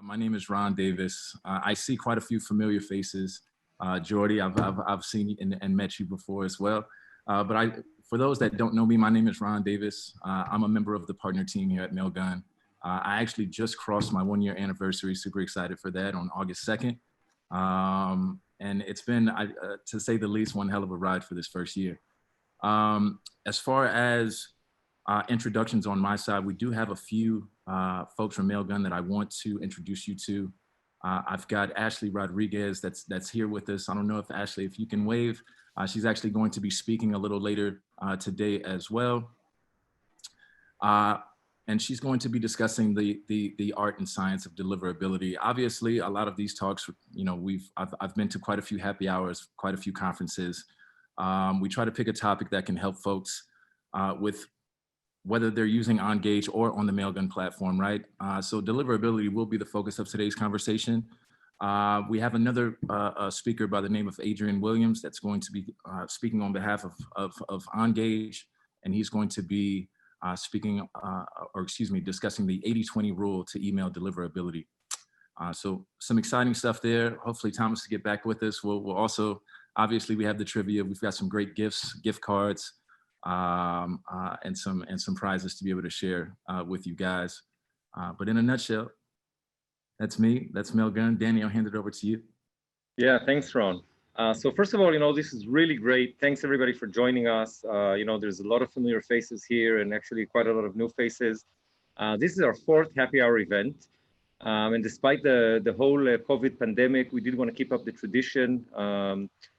My name is Ron Davis. I see quite a few familiar faces. Jordy, I've seen and met you before as well. For those that don't know me, my name is Ron Davis. I'm a member of the partner team here at Mailgun. I actually just crossed my 1-year anniversary. Super excited for that on August 2nd. And it's been, to say the least, one hell of a ride for this first year. As far as introductions on my side, we do have a few folks from Mailgun that I want to introduce you to. I've got Ashley Rodriguez that's here with us. I don't know if Ashley, if you can wave. She's actually going to be speaking a little later today as well. And she's going to be discussing the art and science of deliverability. Obviously, a lot of these talks, you know, I've been to quite a few happy hours, quite a few conferences. We try to pick a topic that can help folks with whether they're using Ongage or on the Mailgun platform, right? So deliverability will be the focus of today's conversation. We have another speaker by the name of Adrian Williams that's going to be speaking on behalf of Ongage, and he's going to be discussing the 80-20 rule to email deliverability. So some exciting stuff there. Hopefully Thomas will get back with us. We'll also, obviously we have the trivia. We've got some great gifts, gift cards, and some prizes to be able to share with you guys. But in a nutshell, that's me, that's Mailgun. Danny, I'll hand it over to you. Yeah, thanks, Ron. So first of all, you know, this is really great. Thanks everybody for joining us. You know, there's a lot of familiar faces here and actually quite a lot of new faces. This is our 4th happy hour event. And despite the whole COVID pandemic, we did want to keep up the tradition.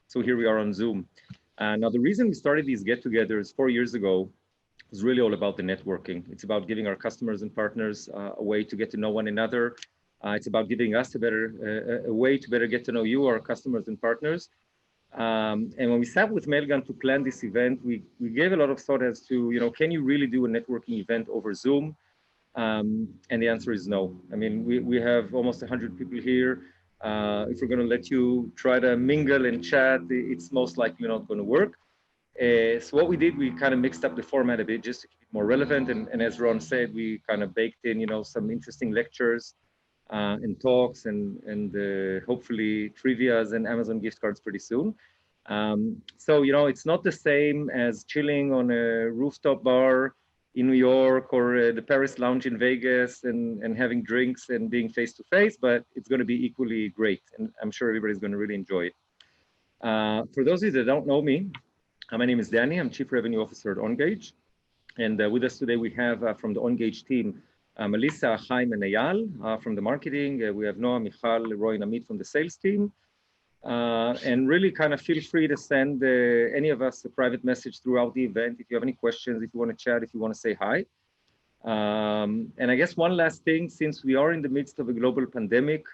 So here we are on Zoom. Now, the reason we started these get-togethers 4 years ago was really all about the networking. It's about giving our customers and partners a way to get to know one another. It's about giving us a way to better get to know you, our customers and partners. And when we sat with Mailgun to plan this event, we gave a lot of thought as to, you know, can you really do a networking event over Zoom? And the answer is no. I mean, we have almost 100 people here. If we're going to let you try to mingle and chat, it's most likely not going to work. So what we did, we kind of mixed up the format a bit just to keep it more relevant. And as Ron said, we kind of baked in, you know, some interesting lectures and talks and hopefully trivias and Amazon gift cards pretty soon. So, you know, it's not the same as chilling on a rooftop bar in New York or the Paris lounge in Vegas and having drinks and being face-to-face, but it's going to be equally great. And I'm sure everybody's going to really enjoy it. For those of you that don't know me, my name is Danny. I'm Chief Revenue Officer at Ongage. And with us today, we have from the Ongage team, Melissa, Chaim, and Eyal from the marketing. We have Noah, Michal, Roy, and Amit from the sales team. And really kind of feel free to send any of us a private message throughout the event. If you have any questions, if you want to chat, if you want to say hi. And I guess one last thing, since we are in the midst of a global pandemic,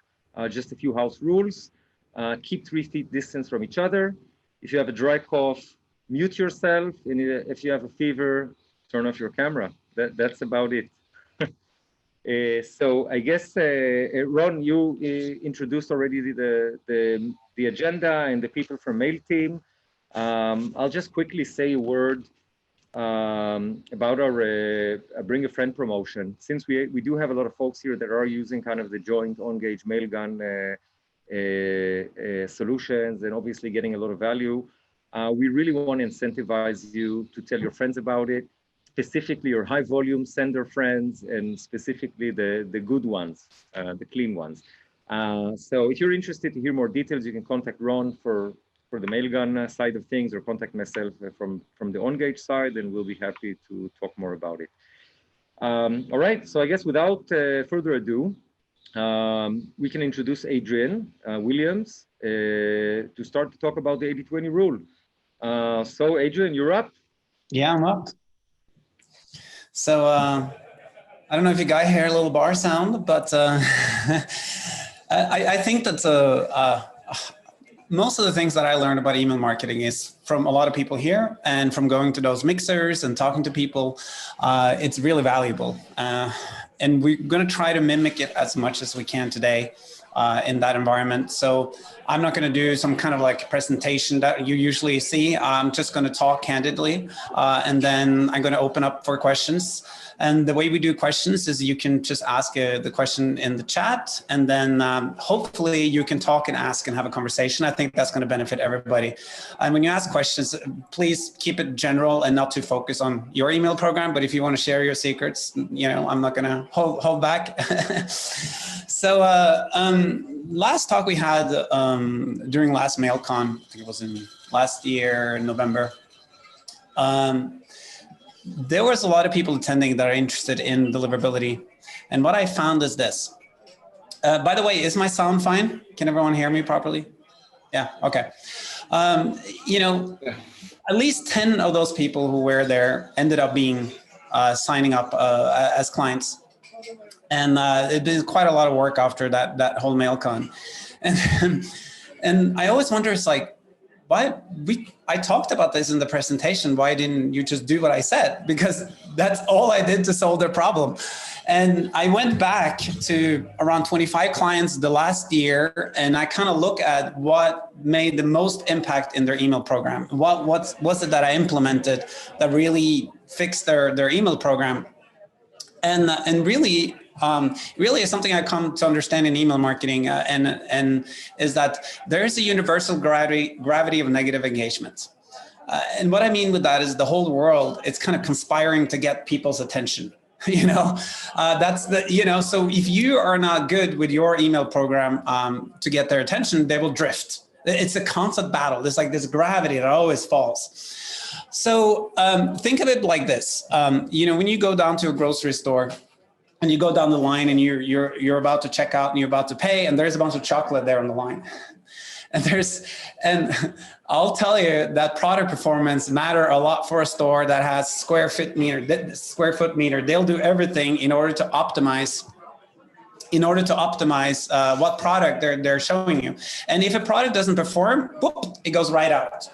just a few house rules. Keep 3 feet distance from each other. If you have a dry cough, mute yourself. And if you have a fever, turn off your camera. That's about it. So I guess, Ron, you introduced already the agenda and the people from Mail team. I'll just quickly say a word about our Bring a Friend promotion. Since we do have a lot of folks here that are using kind of the joint Ongage Mailgun solutions and obviously getting a lot of value, we really want to incentivize you to tell your friends about it. Specifically your high volume sender friends and specifically the good ones, the clean ones. So if you're interested to hear more details, you can contact Ron for the Mailgun side of things or contact myself from the Ongage side, and we'll be happy to talk more about it. All right, so I guess without further ado, we can introduce Adrian Williams to start to talk about the 80-20 rule. So Adrian, you're up. Yeah, I'm up. So I don't know if you guys hear a little bar sound, but I think that most of the things that I learned about email marketing is from a lot of people here and from going to those mixers and talking to people, it's really valuable. And we're going to try to mimic it as much as we can today in that environment. So I'm not going to do some kind of like presentation that you usually see. I'm just going to talk candidly, and then I'm going to open up for questions. And the way we do questions is you can just ask the question in the chat, and then hopefully you can talk and ask and have a conversation. I think that's going to benefit everybody. And when you ask questions, please keep it general and not too focus on your email program. But if you want to share your secrets, you know, I'm not going to hold back. So last talk we had during last Mailgun, I think it was in last year, in November. There was a lot of people attending that are interested in deliverability. And what I found is this. By the way, is my sound fine? Can everyone hear me properly? Yeah, okay. You know, at least 10 of those people who were there ended up being signing up as clients. And it did quite a lot of work after that whole Mailgun. And I always wonder, it's like, I talked about this in the presentation. Why didn't you just do what I said? Because that's all I did to solve their problem. And I went back to around 25 clients the last year, and I kind of look at what made the most impact in their email program. What was it that I implemented that really fixed their email program? And really, really is something I come to understand in email marketing, and is that there is a universal gravity of negative engagement. And what I mean with that is the whole world, it's kind of conspiring to get people's attention. You know, that's the, you know, so if you are not good with your email program to get their attention, they will drift. It's a constant battle. There's like this gravity that always falls. So think of it like this. You know, when you go down to a grocery store and you go down the line and you're about to check out and you're about to pay, and there's a bunch of chocolate there on the line. And I'll tell you that product performance matter a lot for a store that has square foot meter. They'll do everything in order to optimize what product they're showing you. And if a product doesn't perform, whoop, it goes right out.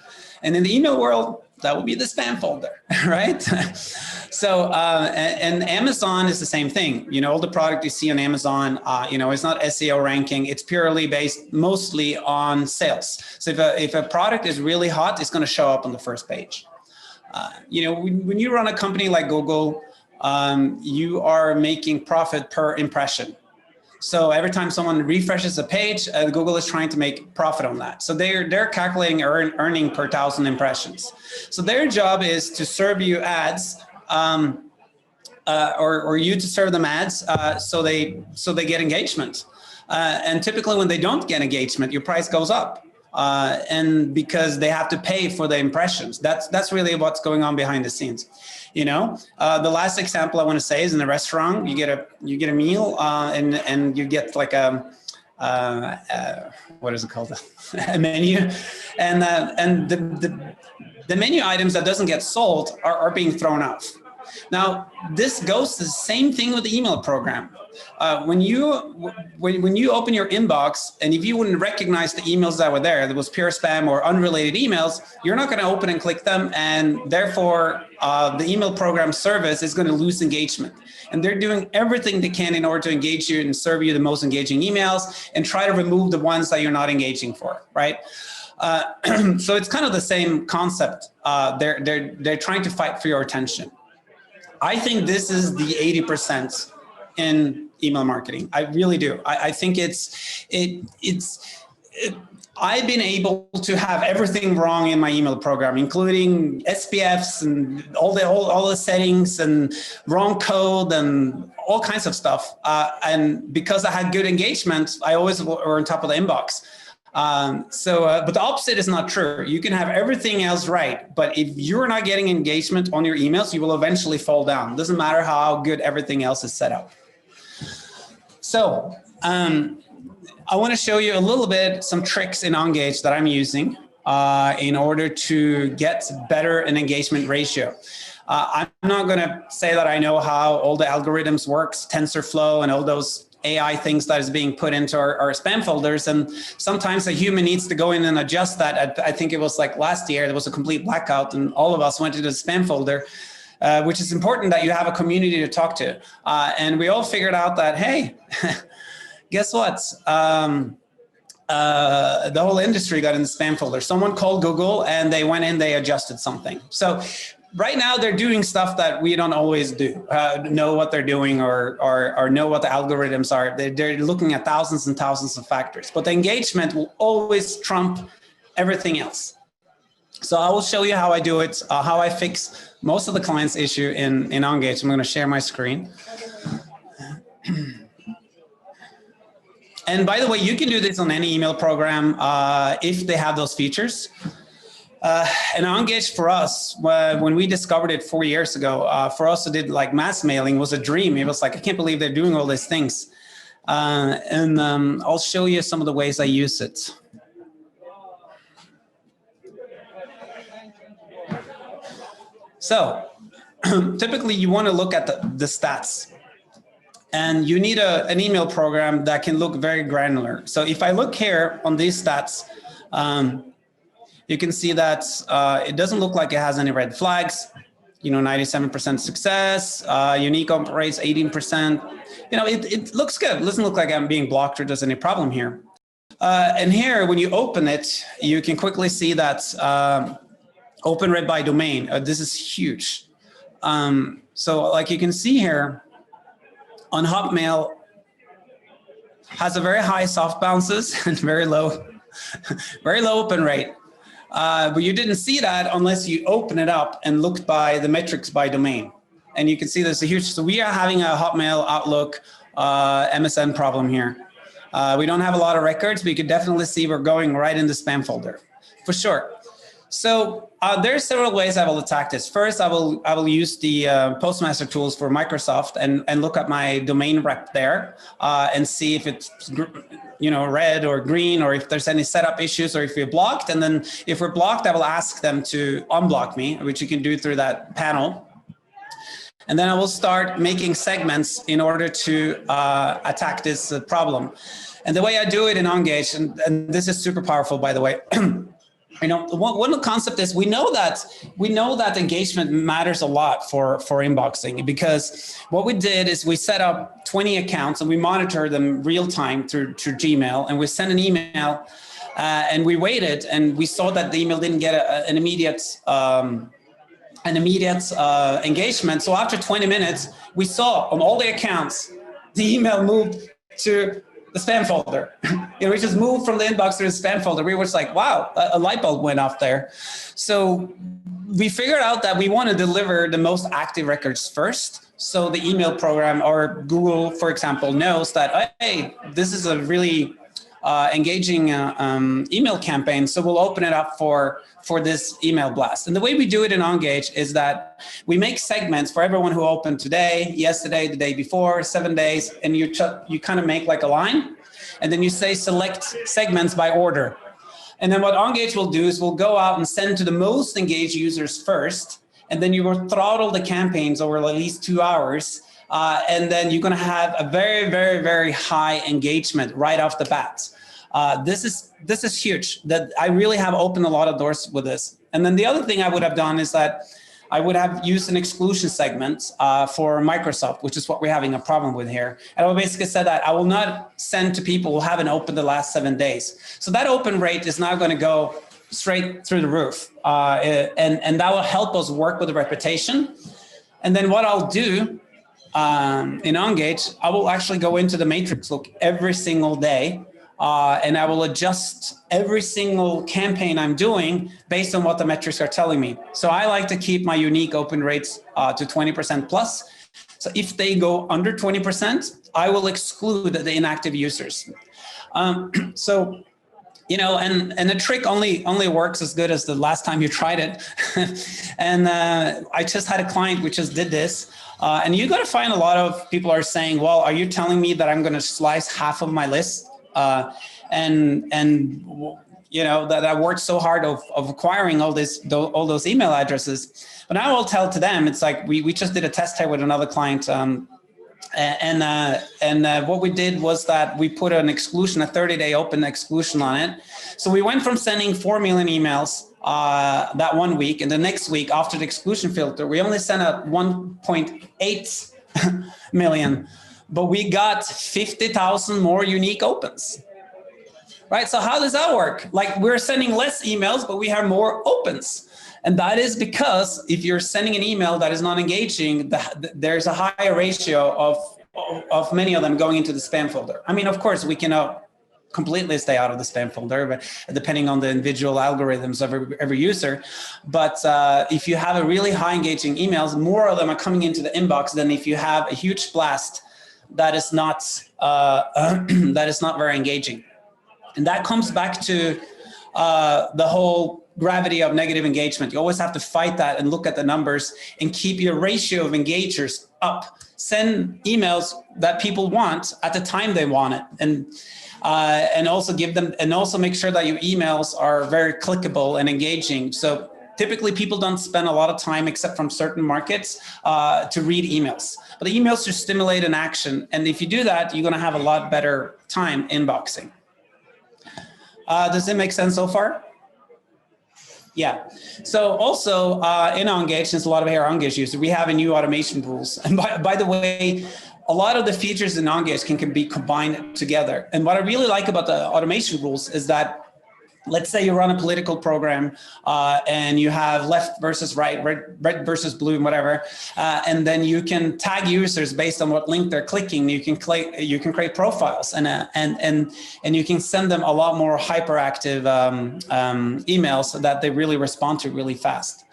And in the email world, that will be the spam folder, right? So, and Amazon is the same thing. You know, all the product you see on Amazon, you know, it's not SEO ranking. It's purely based mostly on sales. So if a product is really hot, it's going to show up on the first page. You know, when you run a company like Google, you are making profit per impression. So every time someone refreshes a page, Google is trying to make profit on that. So they're calculating earning per 1,000 impressions. So their job is to serve you ads, or you to serve them ads, so they get engagement. And typically when they don't get engagement, your price goes up. And because they have to pay for the impressions. That's really what's going on behind the scenes. You know, the last example I want to say is in a restaurant, you get a meal, and you get like what is it called? A menu, and the menu items that doesn't get sold are being thrown out. Now, this goes to the same thing with the email program. When you open your inbox, and if you wouldn't recognize the emails that were there, that was pure spam or unrelated emails, you're not going to open and click them, and therefore the email program service is going to lose engagement. And they're doing everything they can in order to engage you and serve you the most engaging emails, and try to remove the ones that you're not engaging for, right? So it's kind of the same concept. They're trying to fight for your attention. I think this is the 80% in email marketing. I really do. I think I've been able to have everything wrong in my email program, including SPFs and all the settings and wrong code and all kinds of stuff. And because I had good engagement, I always were on top of the inbox. But the opposite is not true. You can have everything else right, but if you're not getting engagement on your emails, you will eventually fall down. It doesn't matter how good everything else is set up. So I want to show you a little bit some tricks in Ongage that I'm using in order to get better an engagement ratio. I'm not going to say that I know how all the algorithms works, TensorFlow and all those AI things that is being put into our spam folders. And sometimes a human needs to go in and adjust that. I think it was like last year, there was a complete blackout and all of us went to the spam folder, which is important that you have a community to talk to. And we all figured out that, hey, guess what? The whole industry got in the spam folder. Someone called Google and they went in, they adjusted something. So right now they're doing stuff that we don't always do, know what they're doing or know what the algorithms are. They're looking at thousands and thousands of factors, but the engagement will always trump everything else. So I will show you how I do it, how I fix most of the client's issue in Ongage. I'm going to share my screen. And by the way, you can do this on any email program if they have those features. And Ongage for us, when we discovered it 4 years ago, for us who did like mass mailing was a dream. It was like, I can't believe they're doing all these things. I'll show you some of the ways I use it. So typically you want to look at the stats. And you need an email program that can look very granular. So if I look here on these stats, you can see that it doesn't look like it has any red flags. You know, 97% success, unique open rates, 18%. You know, it looks good. It doesn't look like I'm being blocked or there's any problem here. And here, when you open it, you can quickly see that open rate by domain. This is huge. So like you can see here, on Hotmail has a very high soft bounces and very low open rate. But you didn't see that unless you open it up and looked by the metrics by domain. And you can see there's a huge, so we are having a Hotmail, Outlook, MSN problem here. We don't have a lot of records, but you can definitely see we're going right in the spam folder for sure. So there are several ways I will attack this. First, I will use the Postmaster tools for Microsoft and look at my domain rep there and see if it's red or green, or if there's any setup issues, or if we're blocked. And then if we're blocked, I will ask them to unblock me, which you can do through that panel. And then I will start making segments in order to attack this problem. And the way I do it in Ongage, and this is super powerful, by the way. You know, one concept is we know that engagement matters a lot for inboxing, because what we did is we set up 20 accounts and we monitor them real time through Gmail, and we sent an email and we waited and we saw that the email didn't get an immediate engagement. So after 20 minutes, we saw on all the accounts, the email moved to the spam folder. We just moved from the inbox to the spam folder. We were just like, wow, a light bulb went off there. So we figured out that we want to deliver the most active records first. So the email program or Google, for example, knows that, hey, this is a really engaging email campaign. So we'll open it up for this email blast. And the way we do it in Ongage is that we make segments for everyone who opened today, yesterday, the day before, 7 days, and you kind of make like a line, and then you say select segments by order. And then what Ongage will do is we'll go out and send to the most engaged users first, and then you will throttle the campaigns over at least 2 hours, and then you're going to have a very, very, very high engagement right off the bat. This is huge. That I really have opened a lot of doors with this. And then the other thing I would have done is that I would have used an exclusion segment for Microsoft, which is what we're having a problem with here. And I will basically say that I will not send to people who haven't opened the last 7 days. So that open rate is now going to go straight through the roof. And that will help us work with the reputation. And then what I'll do in Ongage, I will actually go into the matrix look every single day. And I will adjust every single campaign I'm doing based on what the metrics are telling me. So I like to keep my unique open rates to 20% plus. So if they go under 20%, I will exclude the inactive users. So, you know, and the trick only works as good as the last time you tried it. And I just had a client which just did this. And you got to find a lot of people are saying, well, are you telling me that I'm going to slice half of my list? And you know, that I worked so hard of acquiring all those email addresses. But I will tell to them, it's like we just did a test here with another client What we did was that we put an exclusion, a 30-day open exclusion on it. So we went from sending 4 million emails that 1 week, and the next week after the exclusion filter, we only sent out 1.8 million, but we got 50,000 more unique opens. Right? So how does that work? Like, we're sending less emails, but we have more opens. And that is because if you're sending an email that is not engaging, there's a higher ratio of many of them going into the spam folder. I mean, of course, we cannot completely stay out of the spam folder, but depending on the individual algorithms of every user. But if you have a really high engaging emails, more of them are coming into the inbox than if you have a huge blast that is not very engaging. And that comes back to the whole gravity of negative engagement. You always have to fight that and look at the numbers and keep your ratio of engagers up. Send emails that people want at the time they want it, and also give them, and also make sure that your emails are very clickable and engaging. So typically people don't spend a lot of time, except from certain markets, to read emails. But the emails should stimulate an action, and if you do that, you're going to have a lot better time inboxing. Does it make sense so far? Yeah. So also in Ongage, since a lot of Ongage users, we have a new automation rules. And by the way, a lot of the features in Ongage can be combined together. And what I really like about the automation rules is that, let's say you run a political program and you have left versus right, red versus blue, and whatever, and then you can tag users based on what link they're clicking. You can create profiles and you can send them a lot more hyperactive emails so that they really respond to really fast.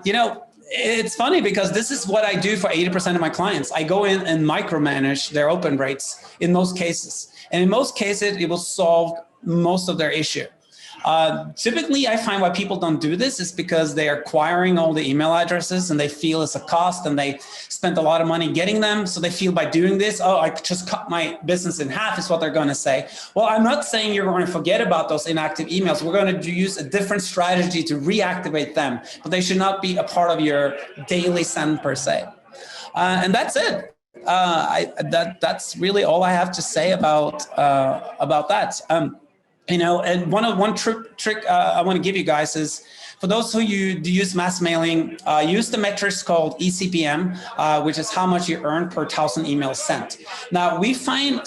You know, it's funny because this is what I do for 80% of my clients. I go in and micromanage their open rates in most cases, and in most cases it will solve most of their issue. Typically, I find why people don't do this is because they are acquiring all the email addresses and they feel it's a cost, and they spent a lot of money getting them. So they feel by doing this, oh, I just cut my business in half is what they're going to say. Well, I'm not saying you're going to forget about those inactive emails. We're going to use a different strategy to reactivate them, but they should not be a part of your daily send per se. And that's it. That's really all I have to say about that. You know, and one trick I want to give you guys is, for those who use mass mailing, use the metrics called eCPM, which is how much you earn per 1,000 emails sent. Now, we find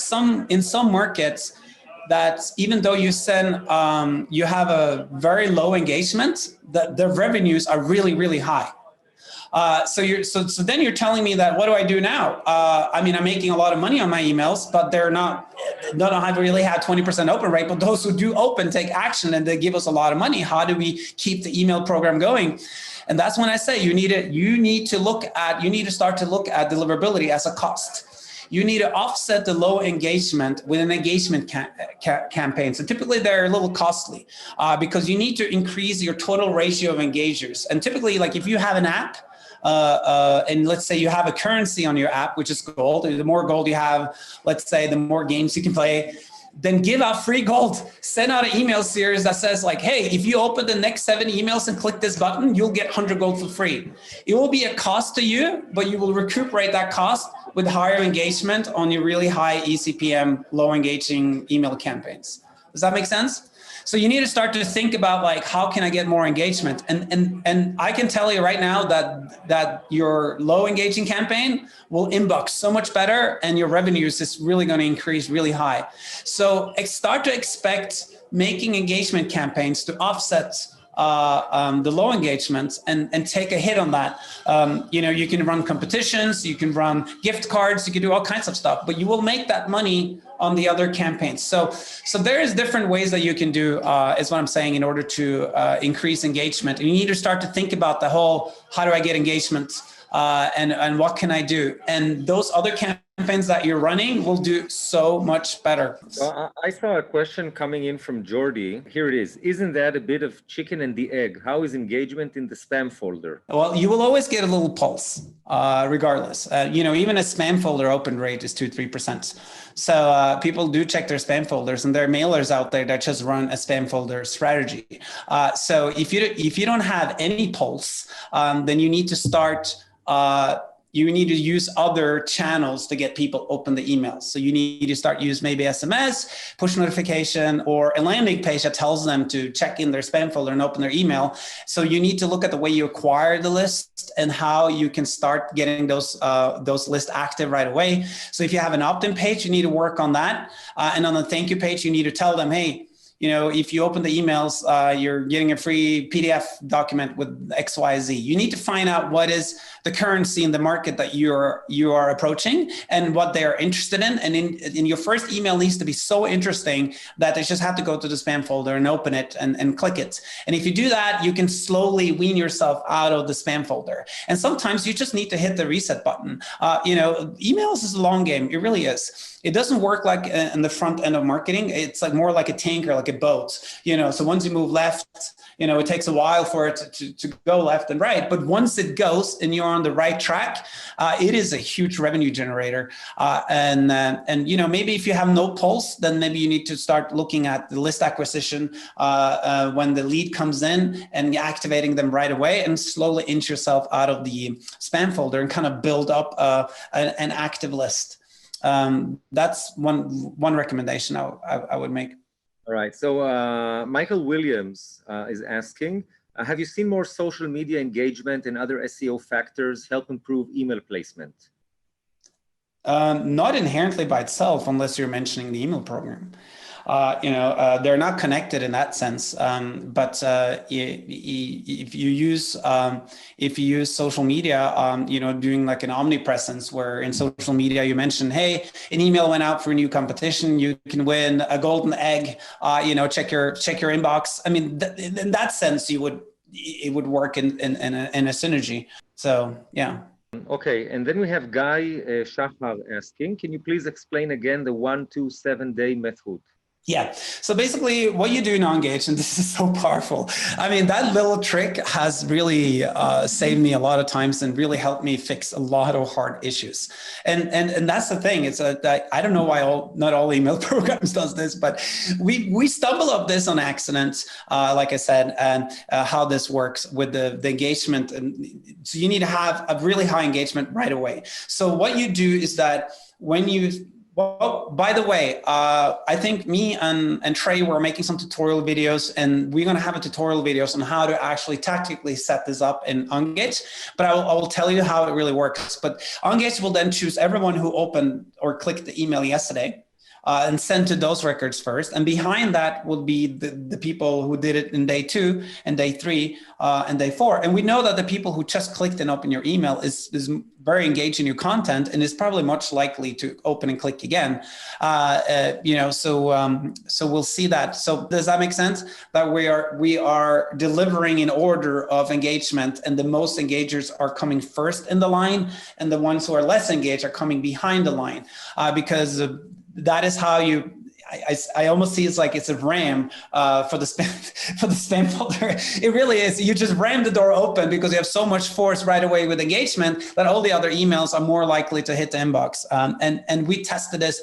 in some markets that even though you send, you have a very low engagement, that the revenues are really, really high. So then you're telling me that, what do I do now? I mean, I'm making a lot of money on my emails, but they don't really have 20% open rate, but those who do open take action and they give us a lot of money. How do we keep the email program going? And that's when I say you need to start to look at deliverability as a cost. You need to offset the low engagement with an engagement campaign. So typically they're a little costly because you need to increase your total ratio of engagers. And typically, like if you have an app, and let's say you have a currency on your app, which is gold. The more gold you have, let's say, the more games you can play. Then give out free gold. Send out an email series that says like, hey, if you open the next 7 emails and click this button, you'll get 100 gold for free. It will be a cost to you, but you will recuperate that cost with higher engagement on your really high eCPM, low engaging email campaigns. Does that make sense? So you need to start to think about like, how can I get more engagement? And I can tell you right now that your low engaging campaign will inbox so much better, and your revenues is really going to increase really high. So start to expect making engagement campaigns to offset the low engagement and take a hit on that. You know, you can run competitions, you can run gift cards, you can do all kinds of stuff, but you will make that money on the other campaigns. So there is different ways that you can do, is what I'm saying, in order to increase engagement. And you need to start to think about the whole, how do I get engagement? And what can I do? And those other campaigns that you're running will do so much better. So I saw a question coming in from Jordi. Here it is. Isn't that a bit of chicken and the egg? How is engagement in the spam folder? Well, you will always get a little pulse, regardless. You know, even a spam folder open rate is 2-3%. So people do check their spam folders, and there are mailers out there that just run a spam folder strategy. So if you don't have any pulse, then you need to start you need to use other channels to get people open the emails. So you need to start use maybe SMS, push notification, or a landing page that tells them to check in their spam folder and open their email. So you need to look at the way you acquire the list and how you can start getting those lists active right away. So if you have an opt-in page, you need to work on that. And on the thank you page, you need to tell them, hey, if you open the emails, you're getting a free PDF document with XYZ. You need to find out what is the currency in the market that you are approaching and what they are interested in. And in your first email needs to be so interesting that they just have to go to the spam folder and open it and click it. And if you do that, you can slowly wean yourself out of the spam folder. And sometimes you just need to hit the reset button. Emails is a long game. It really is. It doesn't work like in the front end of marketing. It's like more like a tanker, like a boat. So once you move left, it takes a while for it to go left and right. But once it goes and you're on the right track, it is a huge revenue generator. And maybe if you have no pulse, then maybe you need to start looking at the list acquisition when the lead comes in and activating them right away and slowly inch yourself out of the spam folder and kind of build up an active list. That's one recommendation I would make. All right. So Michael Williams is asking, have you seen more social media engagement and other SEO factors help improve email placement? Not inherently by itself, unless you're mentioning the email program. They're not connected in that sense. But if you use social media, doing like an omnipresence, where in social media you mention, hey, an email went out for a new competition, you can win a golden egg. Check your inbox. I mean, in that sense, it would work in a synergy. So yeah. Okay, and then we have Guy Shahar asking, can you please explain again the 1-2-7 day method? Yeah. So basically what you do in Ongage, and this is so powerful. I mean, that little trick has really saved me a lot of times and really helped me fix a lot of hard issues. And that's the thing. It's I don't know why not all email programs does this, but we stumble up this on accident, like I said, and how this works with the engagement. And so you need to have a really high engagement right away. So what you do is that when you by the way, I think me and Trey were making some tutorial videos, and we're going to have a tutorial videos on how to actually tactically set this up in Ongage. But I will tell you how it really works. But Ongage will then choose everyone who opened or clicked the email yesterday and send to those records first. And behind that will be the people who did it in day 2 and day 3 and day 4. And we know that the people who just clicked and open your email is very engaged in your content and is probably much likely to open and click again. So we'll see that. So does that make sense? That we are delivering in order of engagement, and the most engagers are coming first in the line, and the ones who are less engaged are coming behind the line, because that is how I almost see it's a ram for the spam folder. It really is. You just ram the door open because you have so much force right away with engagement that all the other emails are more likely to hit the inbox. And we tested this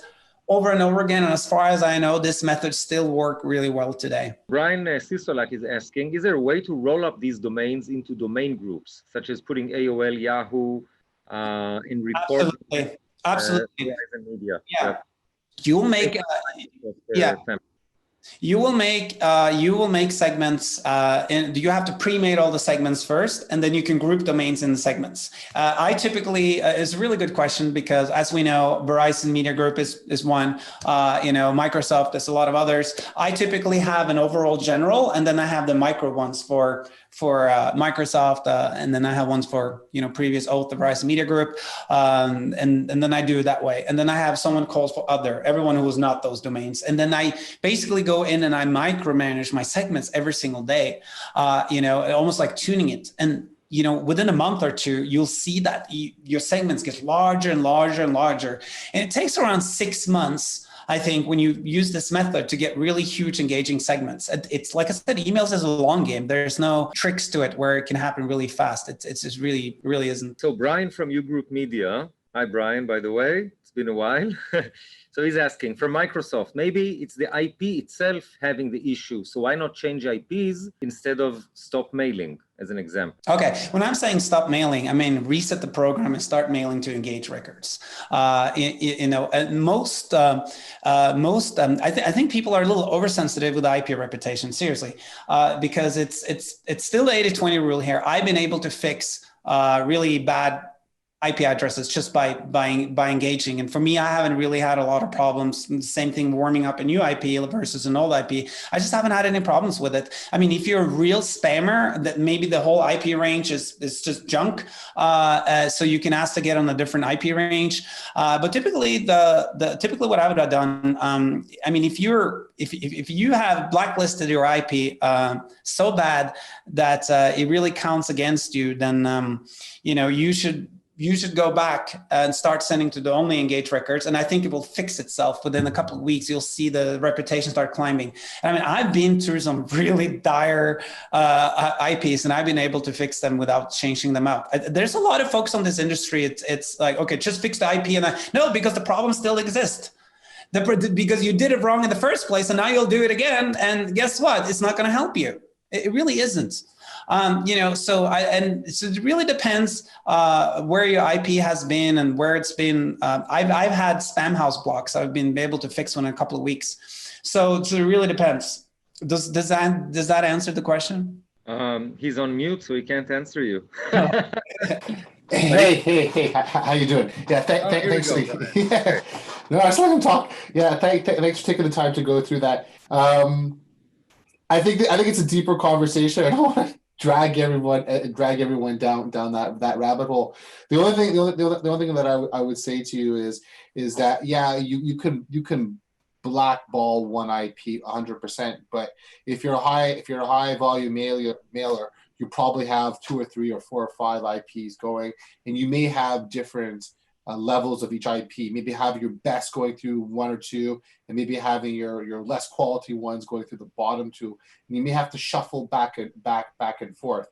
over and over again. And as far as I know, this method still works really well today. Brian Sisolak is asking, is there a way to roll up these domains into domain groups, such as putting AOL, Yahoo in report? Absolutely. Media? Yeah. You will make you will make segments, and you have to pre-mate all the segments first, and then you can group domains in the segments. I typically it's a really good question, because as we know, Verizon Media Group is one, Microsoft, there's a lot of others. I typically have an overall general, and then I have the micro ones for Microsoft, and then I have ones for previous oath, the Verizon Media Group, and then I do it that way. And then I have someone calls for other, everyone who is not those domains. And then I basically go in and I micromanage my segments every single day, almost like tuning it. And within a month or two, you'll see that your segments get larger and larger and larger. And it takes around 6 months, I think, when you use this method to get really huge engaging segments. It's like I said, emails is a long game. There's no tricks to it where it can happen really fast. It's just really isn't. So Brian from U Group Media. Hi, Brian, by the way. It's been a while. So he's asking, for Microsoft, maybe it's the IP itself having the issue. So why not change IPs instead of stop mailing, as an example? Okay, when I'm saying stop mailing, I mean reset the program and start mailing to Ongage records. I think people are a little oversensitive with IP reputation, seriously, because it's still the 80-20 rule here. I've been able to fix really bad IP addresses just by engaging. And for me, I haven't really had a lot of problems. Same thing warming up a new IP versus an old IP. I just haven't had any problems with it. I mean, if you're a real spammer, that maybe the whole IP range is just junk. So you can ask to get on a different IP range. But typically typically what I would have done, I mean, if you have blacklisted your IP so bad that it really counts against you, then you should go back and start sending to the only Ongage records. And I think it will fix itself within a couple of weeks. You'll see the reputation start climbing. I mean, I've been through some really dire IPs and I've been able to fix them without changing them out. There's a lot of folks on this industry. It's like, okay, just fix the IP. No, because the problem still exists. Because you did it wrong in the first place and now you'll do it again. And guess what? It's not going to help you. It really isn't. So it really depends where your IP has been and where it's been. I've had spam house blocks. I've been able to fix one in a couple of weeks. So it really depends. Does that answer the question? He's on mute, so he can't answer you. Hey, how you doing? Yeah, thanks. Yeah. No, I just let him talk. Yeah, thanks for taking the time to go through that. I think it's a deeper conversation. I don't want to drag everyone down that rabbit hole. The only thing that I would say to you is that yeah, you can blackball one IP 100%, but if you're a high volume mailer, you probably have 2 or 3 or 4 or 5 IPs going, and you may have different levels of each IP. Maybe have your best going through 1 or 2, and maybe having your less quality ones going through the bottom 2. And you may have to shuffle back and forth.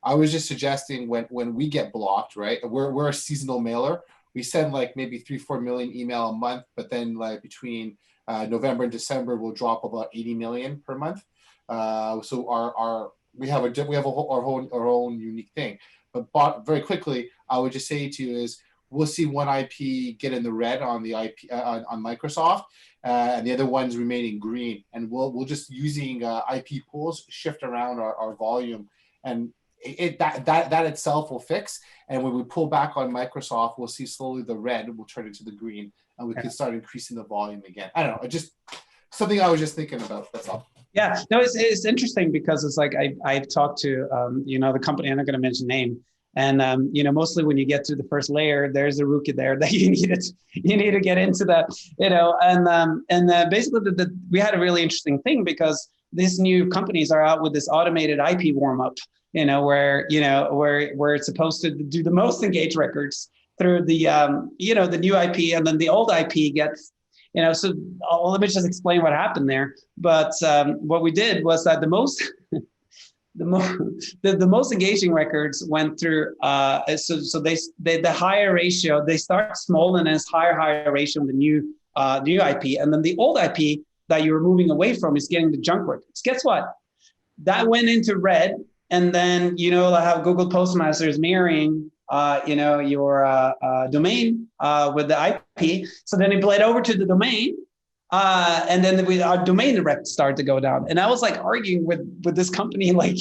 I was just suggesting when we get blocked, right? We're a seasonal mailer. We send like maybe 3-4 million email a month, but then like between November and December, we'll drop about 80 million per month. So we have our own unique thing. But very quickly, I would just say to you is, we'll see one IP get in the red on the IP on Microsoft, and the other ones remaining green. And we'll just using IP pools shift around our volume, and that itself will fix. And when we pull back on Microsoft, we'll see slowly the red will turn into the green, and we can start increasing the volume again. I don't know, just something I was just thinking about. That's all. Yeah, no, it's interesting because it's like I've talked to the company. I'm not going to mention name. And mostly when you get to the first layer, there's a rookie there that you need to get into that, basically we had a really interesting thing because these new companies are out with this automated IP warm up, where it's supposed to do the most Ongage records through the the new IP, and then the old IP gets, so let me just explain what happened there. But what we did was that the most engaging records went through, so the higher ratio, they start small and then it's higher ratio on the new IP. And then the old IP that you're moving away from is getting the junk records. Guess what? That went into red. And then, how Google Postmaster is mirroring, your domain with the IP. So then it bled over to the domain. And then our domain rep started to go down. And I was like arguing with this company, like,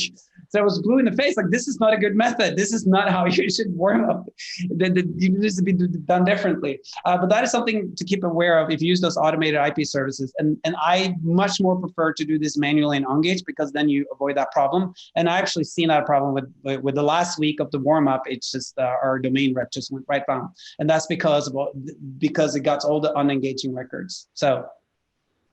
so I was blue in the face, like, this is not a good method. This is not how you should warm up. It needs to be done differently. But that is something to keep aware of if you use those automated IP services. And I much more prefer to do this manually in Ongage because then you avoid that problem. And I actually seen that problem with the last week of the warm up. It's just our domain rep just went right down. And that's because it got all the unengaging records. So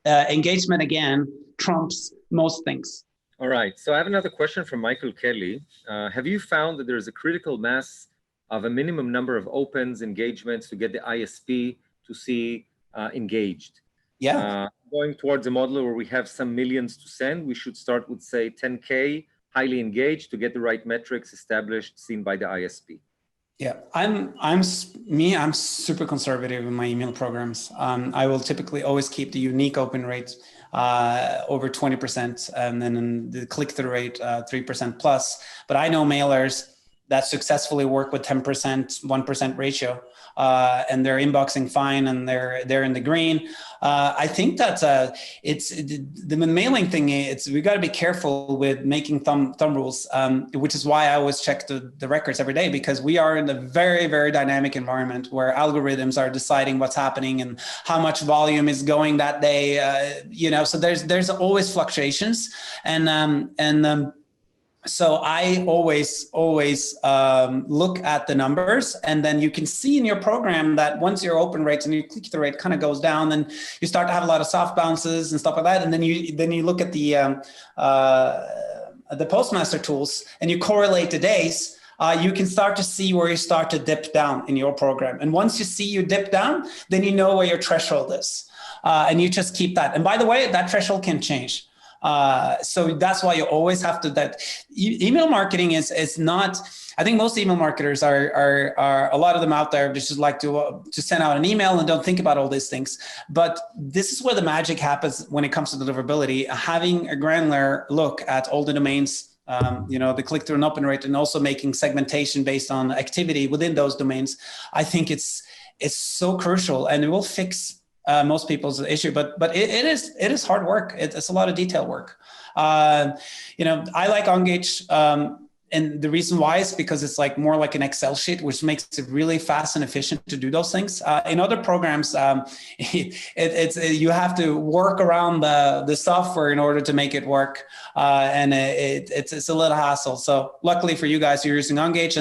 engagement again trumps most things. All right, so I have another question from Michael Kelly. Have you found that there's a critical mass of a minimum number of opens, engagements to get the ISP to see engaged? Yeah. Going towards a model where we have some millions to send, we should start with, say, 10K, highly engaged to get the right metrics established, seen by the ISP. Yeah, I'm super conservative in my email programs. I will typically always keep the unique open rate over 20%, and then the click-through rate 3% plus. But I know mailers that successfully work with 10%, 1% ratio, and they're inboxing fine, and they're in the green. I think that the mailing thing. We got to be careful with making thumb rules, which is why I always check the records every day, because we are in a very, very dynamic environment where algorithms are deciding what's happening and how much volume is going that day. So there's always fluctuations, and so I always look at the numbers, and then you can see in your program that once your open rates and your click-through rate kind of goes down, then you start to have a lot of soft bounces and stuff like that. And then you look at the Postmaster tools and you correlate the days. You can start to see where you start to dip down in your program. And once you see you dip down, then you know where your threshold is, and you just keep that. And by the way, that threshold can change. So that's why you always have to, email marketing is not, I think most email marketers are a lot of them out there just like to send out an email and don't think about all these things. But this is where the magic happens when it comes to deliverability, having a granular look at all the domains, the click-through and open rate, and also making segmentation based on activity within those domains. I think it's so crucial, and it will fix most people's issue, but it is hard work. It's a lot of detail work. I like Ongage, and the reason why is because it's like more like an Excel sheet, which makes it really fast and efficient to do those things. In other programs, you have to work around the software in order to make it work, and it's a little hassle. So luckily for you guys, you're using Ongage,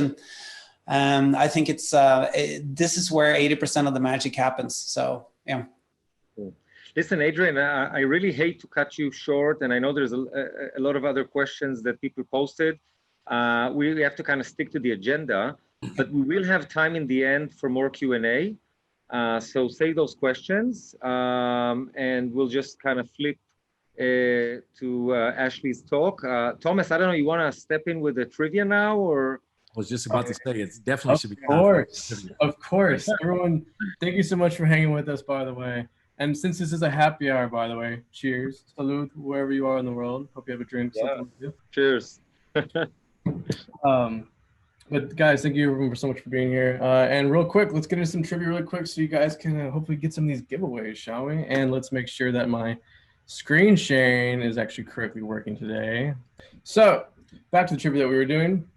and I think this is where 80% of the magic happens. So. Yeah. Cool. Listen, Adrian, I really hate to cut you short, and I know there's a lot of other questions that people posted. We have to kind of stick to the agenda, but we will have time in the end for more Q&A. So save those questions, and we'll just kind of flip to Ashley's talk. Thomas, I don't know, you want to step in with the trivia now, or? I was just about to say, it's definitely should be. Of course. Everyone, thank you so much for hanging with us, by the way. And since this is a happy hour, by the way, cheers. Salute, wherever you are in the world. Hope you have a drink. Yeah. Cheers. But guys, thank you so much for being here. And real quick, let's get into some trivia really quick so you guys can hopefully get some of these giveaways, shall we? And let's make sure that my screen sharing is actually correctly working today. So back to the trivia that we were doing.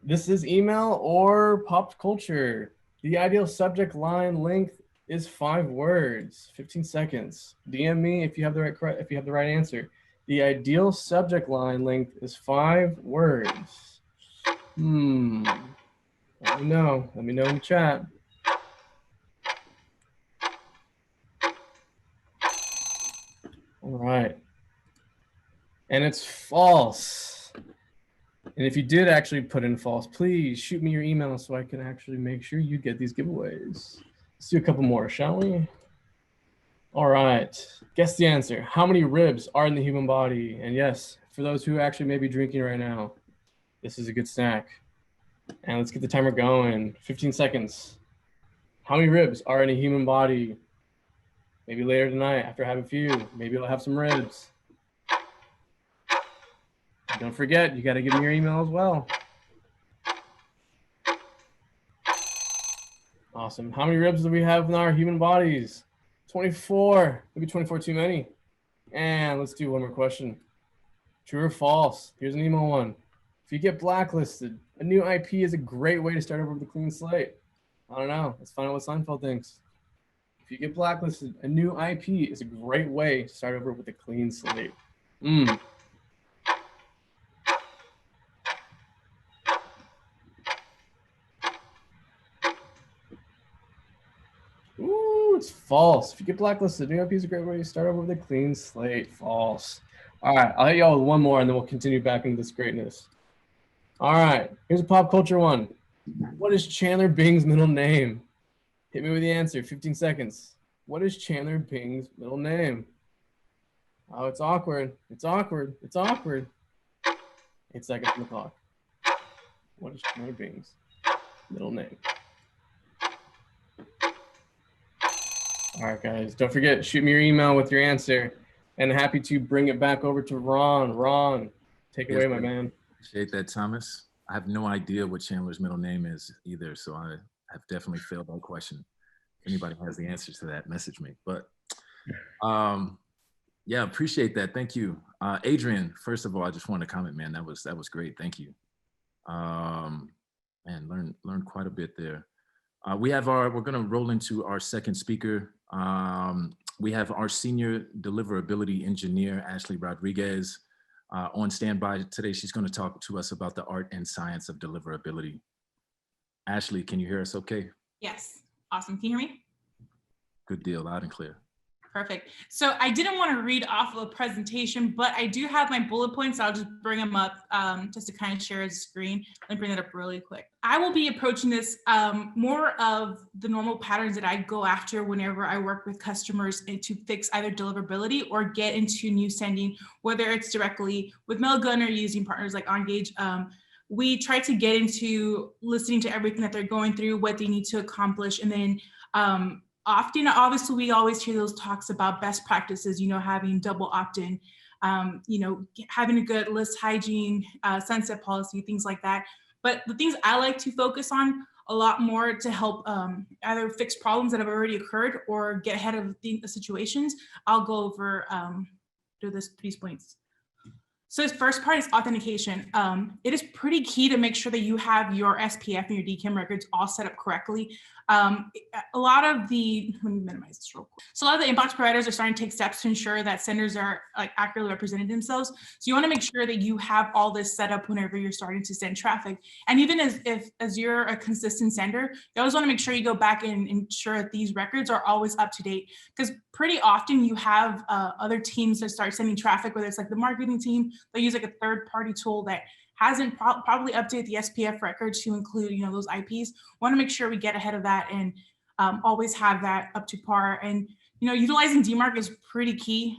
This is email or pop culture. The ideal subject line length is 5 words, 15 seconds. DM me if you have the right answer. The ideal subject line length is 5 words. Let me know. Let me know in the chat. All right. And it's false. And if you did actually put in false, please shoot me your email so I can actually make sure you get these giveaways. Let's do a couple more, shall we? All right. Guess the answer. How many ribs are in the human body? And yes, for those who actually may be drinking right now, this is a good snack. And let's get the timer going. 15 seconds. How many ribs are in a human body? Maybe later tonight after I have a few. Maybe I'll have some ribs. Don't forget, you got to give me your email as well. Awesome. How many ribs do we have in our human bodies? 24. Maybe 24 too many. And let's do one more question. True or false? Here's an email one. If you get blacklisted, a new IP is a great way to start over with a clean slate. I don't know. Let's find out what Seinfeld thinks. If you get blacklisted, a new IP is a great way to start over with a clean slate. Ooh, it's false. If you get blacklisted, new IP is a great way to start over with a clean slate. False. All right, I'll hit y'all with one more, and then we'll continue back into this greatness. All right, here's a pop culture one. What is Chandler Bing's middle name? Hit me with the answer. 15 seconds. What is Chandler Bing's middle name? Oh, it's awkward. It's awkward. It's awkward. 8 seconds on the clock. What is Chandler Bing's middle name. All right, guys, don't forget, shoot me your email with your answer, and happy to bring it back over to Ron. Ron, take it away, my man. Appreciate that, Thomas. I have no idea what Chandler's middle name is either, so I have definitely failed that question. If anybody has the answer to that, message me. But yeah, appreciate that. Thank you. Adrian, first of all, I just wanted to comment, man, that was great. Thank you. Man, learned quite a bit there. We're gonna roll into our second speaker. We have our senior deliverability engineer, Ashley Rodriguez, on standby today. She's gonna talk to us about the art and science of deliverability. Ashley, can you hear us okay? Yes, awesome. Can you hear me? Good deal, loud and clear. Perfect. So I didn't want to read off of a presentation, but I do have my bullet points. I'll just bring them up just to kind of share the screen. Let me bring that up really quick. I will be approaching this more of the normal patterns that I go after whenever I work with customers and to fix either deliverability or get into new sending, whether it's directly with Mailgun or using partners like Ongage. We try to get into listening to everything that they're going through, what they need to accomplish, and then often, obviously, we always hear those talks about best practices, you know, having double opt-in, you know, having a good list hygiene, sunset policy, things like that. But the things I like to focus on a lot more to help either fix problems that have already occurred or get ahead of the situations, I'll go over these points. So this first part is authentication. It is pretty key to make sure that you have your SPF and your DKIM records all set up correctly. A lot of the, let me minimize this real quick. So a lot of the inbox providers are starting to take steps to ensure that senders are like accurately representing themselves. So you want to make sure that you have all this set up whenever you're starting to send traffic. And even as you're a consistent sender, you always want to make sure you go back and ensure that these records are always up to date. Because pretty often you have other teams that start sending traffic, whether it's like the marketing team, they'll use like a third-party tool that hasn't probably updated the SPF records to include, you know, those IPs. Want to make sure we get ahead of that and always have that up to par. And, you know, utilizing DMARC is pretty key.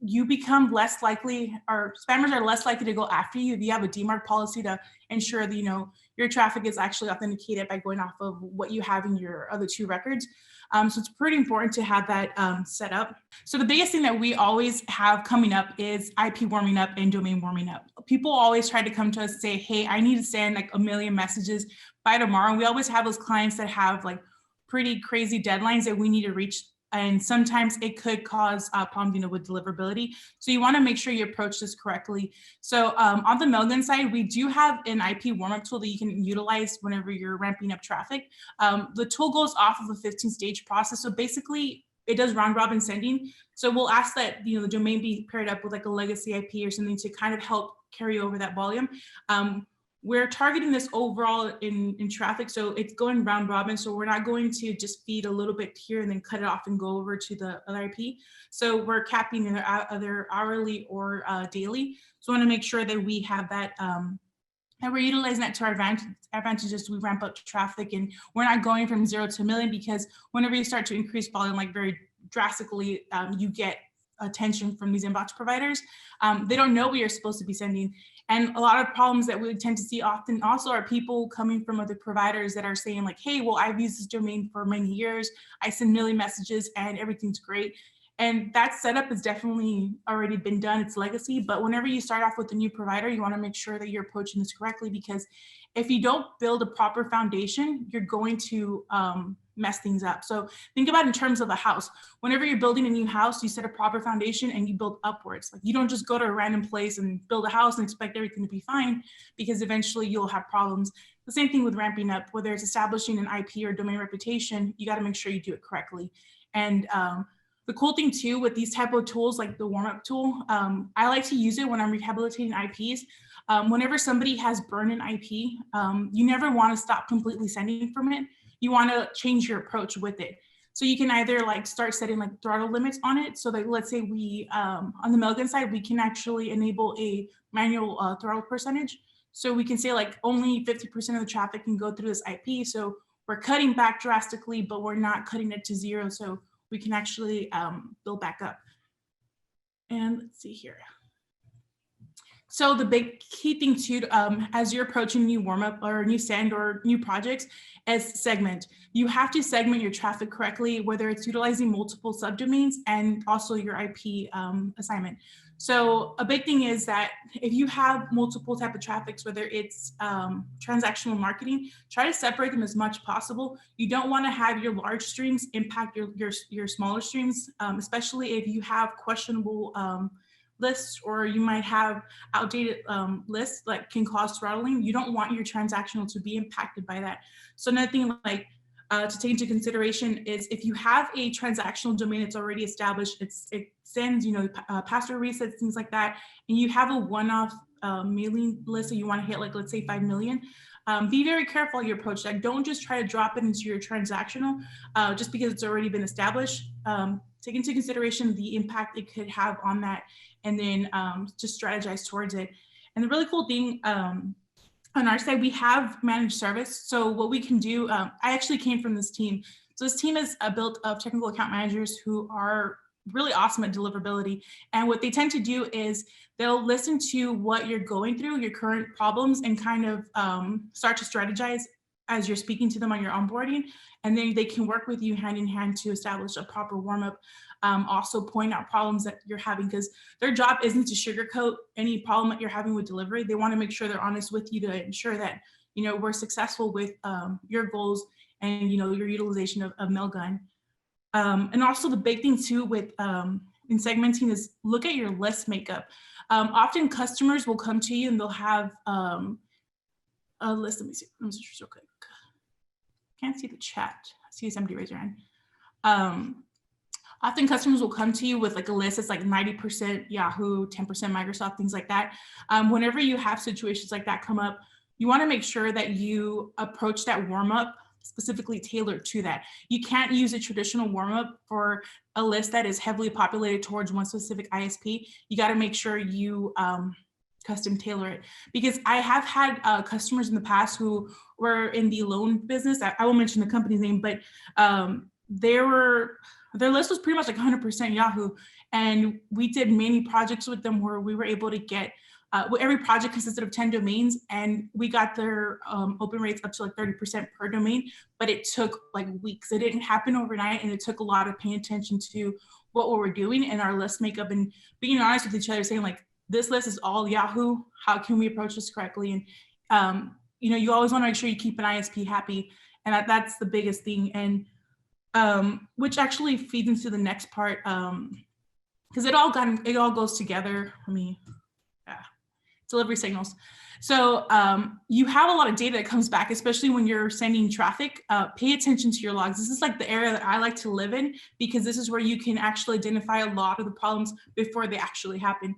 You become less likely, or spammers are less likely to go after you if you have a DMARC policy to ensure that, you know, your traffic is actually authenticated by going off of what you have in your other two records. So it's pretty important to have that set up. So the biggest thing that we always have coming up is IP warming up and domain warming up. People always try to come to us and say, hey, I need to send like 1 million messages by tomorrow. And we always have those clients that have like pretty crazy deadlines that we need to reach. And sometimes it could cause problems, you know, with deliverability. So you want to make sure you approach this correctly. So on the Mailgun side, we do have an IP warm-up tool that you can utilize whenever you're ramping up traffic. The tool goes off of a 15-stage process. So basically, it does round-robin sending. So we'll ask that, you know, the domain be paired up with like a legacy IP or something to kind of help carry over that volume. We're targeting this overall in traffic, so it's going round robin. So we're not going to just feed a little bit here and then cut it off and go over to the other IP. So we're capping either hourly or daily. So we want to make sure that we have that, that we're utilizing that to our advantage as we ramp up traffic, and we're not going from 0 to 1 million, because whenever you start to increase volume like very drastically, you get attention from these inbox providers. They don't know what you're supposed to be sending. And a lot of problems that we tend to see often also are people coming from other providers that are saying like, hey, well, I've used this domain for many years. I send 1 million messages and everything's great. And that setup has definitely already been done. It's legacy. But whenever you start off with a new provider, you want to make sure that you're approaching this correctly, because if you don't build a proper foundation, you're going to mess things up. So think about it in terms of a house. Whenever you're building a new house, you set a proper foundation and you build upwards. Like, you don't just go to a random place and build a house and expect everything to be fine, because eventually you'll have problems. The same thing with ramping up, whether it's establishing an IP or domain reputation, you got to make sure you do it correctly. And the cool thing too with these type of tools, like the warm-up tool, I like to use it when I'm rehabilitating IPs. Whenever somebody has burned an IP, you never want to stop completely sending from it. You want to change your approach with it. So you can either like start setting like throttle limits on it. So that, let's say we, on the Mailgun side, we can actually enable a manual throttle percentage. So we can say like only 50% of the traffic can go through this IP. So we're cutting back drastically, but we're not cutting it to 0. So we can actually build back up. And let's see here. So the big key thing too, as you're approaching new warm-up or new send or new projects, is segment. You have to segment your traffic correctly, whether it's utilizing multiple subdomains and also your IP assignment. So a big thing is that if you have multiple type of traffics, whether it's transactional marketing, try to separate them as much as possible. You don't want to have your large streams impact your smaller streams, especially if you have questionable lists, or you might have outdated lists that can cause throttling. You don't want your transactional to be impacted by that. So another thing like to take into consideration is if you have a transactional domain that's already established, it sends, password resets, things like that, and you have a one-off mailing list that you want to hit, like let's say 5 million, be very careful you approach that. Don't just try to drop it into your transactional just because it's already been established. Take into consideration the impact it could have on that, and then just strategize towards it. And the really cool thing on our side, we have managed service. So what we can do, I actually came from this team. So this team is built of technical account managers who are really awesome at deliverability. And what they tend to do is they'll listen to what you're going through, your current problems, and kind of start to strategize as you're speaking to them on your onboarding. And then they can work with you hand in hand to establish a proper warm-up. Also point out problems that you're having, because their job isn't to sugarcoat any problem that you're having with delivery. They want to make sure they're honest with you to ensure that, we're successful with your goals and, your utilization of Mailgun. And also the big thing too with in segmenting is look at your list makeup. Often customers will come to you and they'll have a list. Let me see just real quick. Can't see the chat. I see somebody raise their hand. Often customers will come to you with like a list that's like 90% Yahoo, 10% Microsoft, things like that. Whenever you have situations like that come up, you want to make sure that you approach that warm up specifically tailored to that. You can't use a traditional warm up for a list that is heavily populated towards one specific ISP. You got to make sure you custom tailor it, because I have had customers in the past who were in the loan business. I won't mention the company's name, but their list was pretty much like 100% Yahoo. And we did many projects with them where we were able to get, every project consisted of 10 domains, and we got their open rates up to like 30% per domain, but it took like weeks. It didn't happen overnight, and it took a lot of paying attention to what we were doing and our list makeup and being honest with each other, saying like, this list is all Yahoo. How can we approach this correctly? And you always want to make sure you keep an ISP happy, and that's the biggest thing. And which actually feeds into the next part, because it all goes together. Delivery signals. So you have a lot of data that comes back, especially when you're sending traffic. Pay attention to your logs. This is like the area that I like to live in, because this is where you can actually identify a lot of the problems before they actually happen.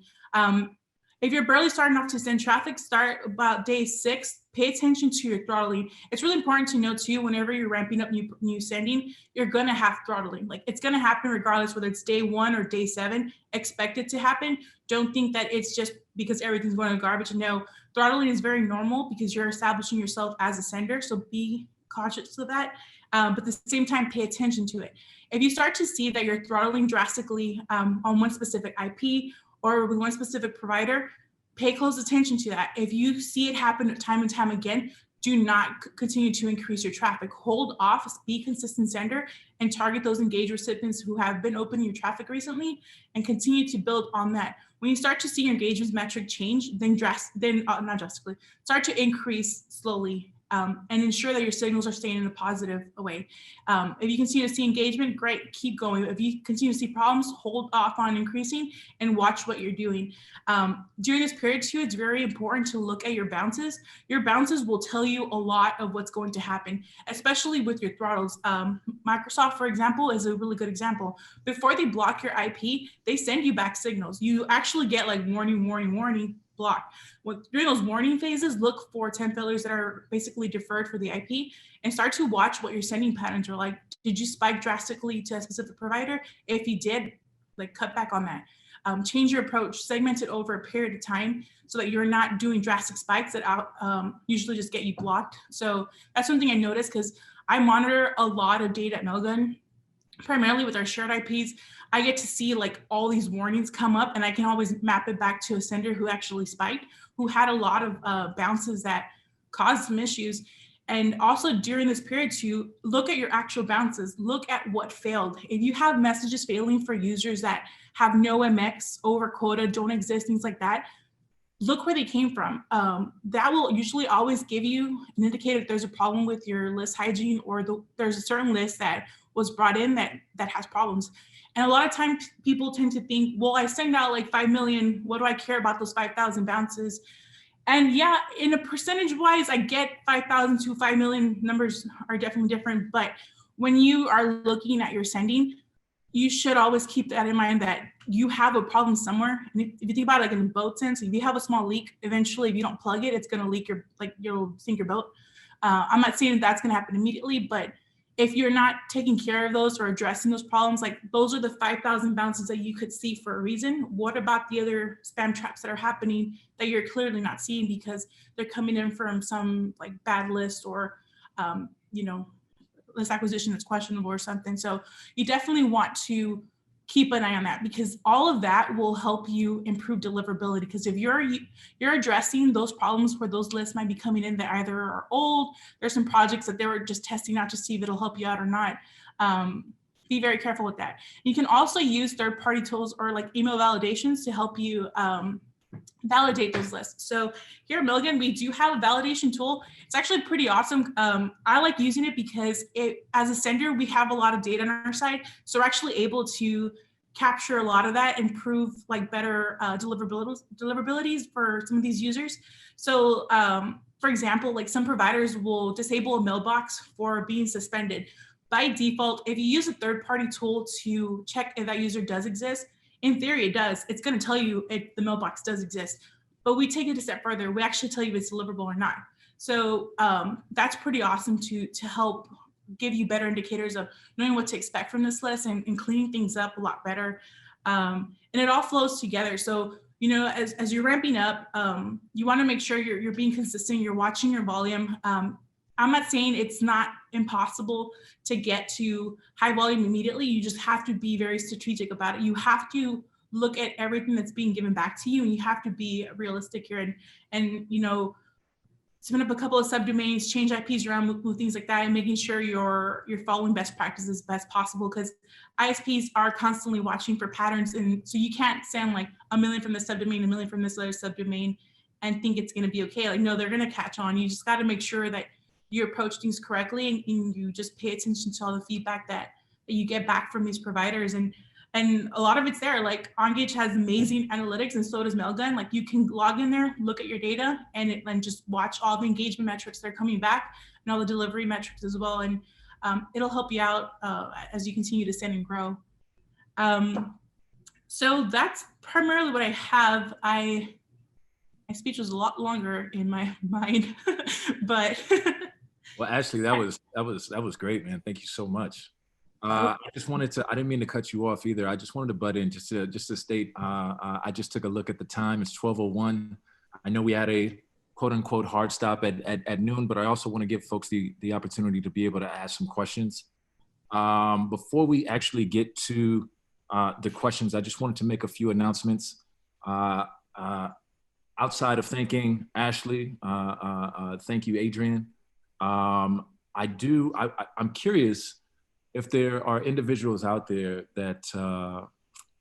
If you're barely starting off to send traffic, start about day 6. Pay attention to your throttling. It's really important to know too, whenever you're ramping up new sending, you're gonna have throttling. Like it's gonna happen regardless, whether it's day 1 or day 7, expect it to happen. Don't think that it's just because everything's going to garbage. No, throttling is very normal because you're establishing yourself as a sender. So be cautious of that. But at the same time, pay attention to it. If you start to see that you're throttling drastically on one specific IP or with one specific provider, pay close attention to that. If you see it happen time and time again, do not continue to increase your traffic. Hold off, be a consistent sender, and target those engaged recipients who have been opening your traffic recently, and continue to build on that. When you start to see your engagement metric change, then not drastically, start to increase slowly. And ensure that your signals are staying in a positive way. If you continue to see engagement, great, keep going. If you continue to see problems, hold off on increasing and watch what you're doing. During this period too, it's very important to look at your bounces. Your bounces will tell you a lot of what's going to happen, especially with your throttles. Microsoft, for example, is a really good example. Before they block your IP, they send you back signals. You actually get like warning, warning, warning, blocked. During those warning phases, look for 10 failures that are basically deferred for the IP, and start to watch what your sending patterns are like. Did you spike drastically to a specific provider? If you did, like cut back on that. Change your approach, segment it over a period of time so that you're not doing drastic spikes that usually just get you blocked. So that's something I noticed, because I monitor a lot of data at Mailgun. primarily with our shared IPs, I get to see like all these warnings come up, and I can always map it back to a sender who actually spiked, who had a lot of bounces that caused some issues. And also during this period to look at your actual bounces, look at what failed. If you have messages failing for users that have no MX, over quota, don't exist, things like that, look where they came from. That will usually always give you an indicator if there's a problem with your list hygiene, or there's a certain list that was brought in that has problems. And a lot of times people tend to think, well, I send out like 5 million, what do I care about those 5,000 bounces? And yeah, in a percentage wise, I get 5,000 to 5 million numbers are definitely different. But when you are looking at your sending, you should always keep that in mind, that you have a problem somewhere. And if you think about it like in a boat sense, if you have a small leak, eventually if you don't plug it, it's going to leak you'll sink your boat. I'm not saying that's going to happen immediately, but if you're not taking care of those or addressing those problems, like those are the 5,000 bounces that you could see for a reason. What about the other spam traps that are happening that you're clearly not seeing because they're coming in from some like bad list or, list acquisition that's questionable or something. So you definitely want to keep an eye on that, because all of that will help you improve deliverability. Because if you're addressing those problems where those lists might be coming in that either are old, there's some projects that they were just testing out to see if it'll help you out or not. Be very careful with that. You can also use third-party tools or like email validations to help you validate those lists. So here at Mailgun, we do have a validation tool. It's actually pretty awesome. I like using it because as a sender, we have a lot of data on our side. So we're actually able to capture a lot of that and prove like better deliverabilities for some of these users. So for example, like some providers will disable a mailbox for being suspended. By default, if you use a third-party tool to check if that user does exist, in theory, it does. It's going to tell you if the mailbox does exist, but we take it a step further. We actually tell you if it's deliverable or not. So that's pretty awesome to help give you better indicators of knowing what to expect from this list and cleaning things up a lot better. And it all flows together. So, as you're ramping up, you want to make sure you're being consistent, you're watching your volume. I'm not saying it's not impossible to get to high volume immediately. You just have to be very strategic about it. You have to look at everything that's being given back to you, and you have to be realistic here and spin up a couple of subdomains, change IPs around, move things like that, and making sure you're following best practices as best possible, because ISPs are constantly watching for patterns. And so you can't send like 1 million from this subdomain, 1 million from this other subdomain and think it's going to be okay. Like, no, they're going to catch on. You just got to make sure that you approach things correctly and you just pay attention to all the feedback that you get back from these providers. And a lot of it's there. Like Ongage has amazing analytics, and so does Mailgun. Like you can log in there, look at your data, and just watch all the engagement metrics that are coming back and all the delivery metrics as well. And it'll help you out as you continue to send and grow. So that's primarily what I have. My speech was a lot longer in my mind, but. Well, Ashley, that was great, man. Thank you so much. I didn't mean to cut you off either. I just wanted to butt in just to state, I just took a look at the time. It's 12:01. I know we had a quote unquote hard stop at noon, but I also want to give folks the opportunity to be able to ask some questions. Before we actually get to the questions, I just wanted to make a few announcements. Outside of thanking Ashley, thank you, Adrian. I'm curious if there are individuals out there that